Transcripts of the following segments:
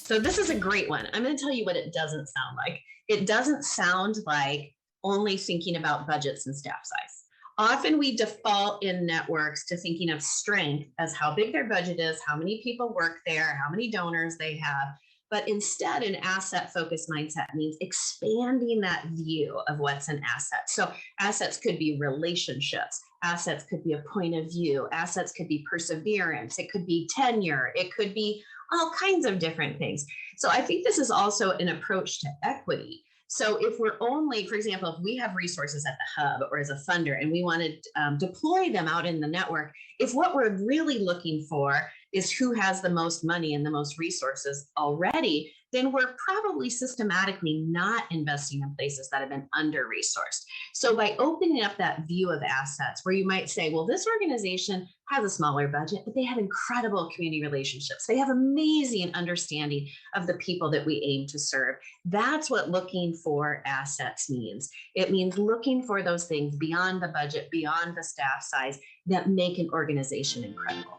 So this is a great one. I'm going to tell you what it doesn't sound like. It doesn't sound like only thinking about budgets and staff size. Often we default in networks to thinking of strength as how big their budget is, how many people work there, how many donors they have. But instead, an asset-focused mindset means expanding that view of what's an asset. So assets could be relationships. Assets could be a point of view. Assets could be perseverance. It could be tenure. It could be all kinds of different things. So I think this is also an approach to equity. So if we're only, for example, if we have resources at the hub or as a funder and we want to deploy them out in the network, if what we're really looking for is who has the most money and the most resources already, then we're probably systematically not investing in places that have been under-resourced. So by opening up that view of assets where you might say, well, this organization has a smaller budget, but they have incredible community relationships. They have amazing understanding of the people that we aim to serve. That's what looking for assets means. It means looking for those things beyond the budget, beyond the staff size that make an organization incredible.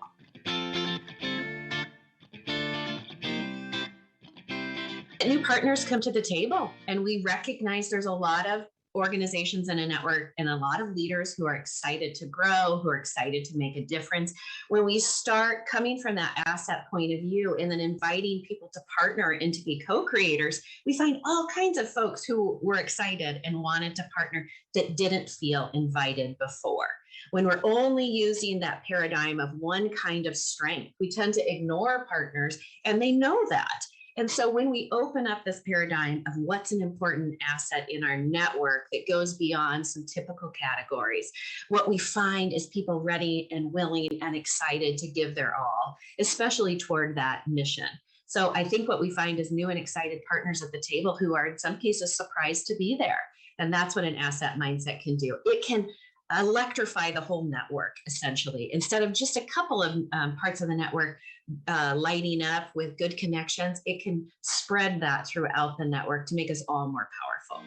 New partners come to the table, and we recognize there's a lot of organizations in a network and a lot of leaders who are excited to grow, who are excited to make a difference. When we start coming from that asset point of view and then inviting people to partner and to be co-creators, we find all kinds of folks who were excited and wanted to partner that didn't feel invited before. When we're only using that paradigm of one kind of strength, we tend to ignore partners, and they know that. And so when we open up this paradigm of what's an important asset in our network that goes beyond some typical categories, what we find is people ready and willing and excited to give their all, especially toward that mission. So I think what we find is new and excited partners at the table who are in some cases surprised to be there. And that's what an asset mindset can do. It can electrify the whole network, essentially. Instead of just a couple of parts of the network lighting up with good connections, it can spread that throughout the network to make us all more powerful.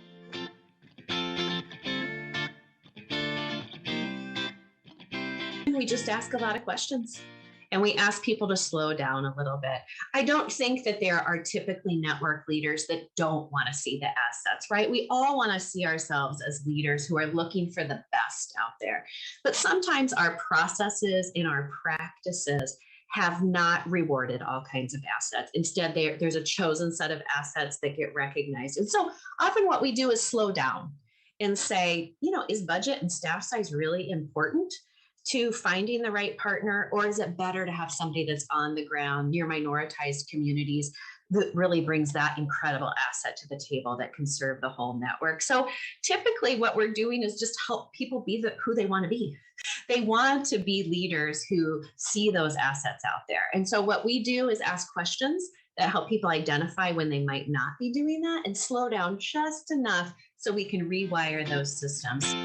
We just ask a lot of questions. And we ask people to slow down a little bit. I don't think that there are typically network leaders that don't want to see the assets, right? We all want to see ourselves as leaders who are looking for the best out there. But sometimes our processes and our practices have not rewarded all kinds of assets. Instead, there's a chosen set of assets that get recognized. And so often what we do is slow down and say, is budget and staff size really important to finding the right partner, or is it better to have somebody that's on the ground near minoritized communities that really brings that incredible asset to the table that can serve the whole network? So typically what we're doing is just help people be who they want to be. They want to be leaders who see those assets out there. And so what we do is ask questions that help people identify when they might not be doing that and slow down just enough so we can rewire those systems.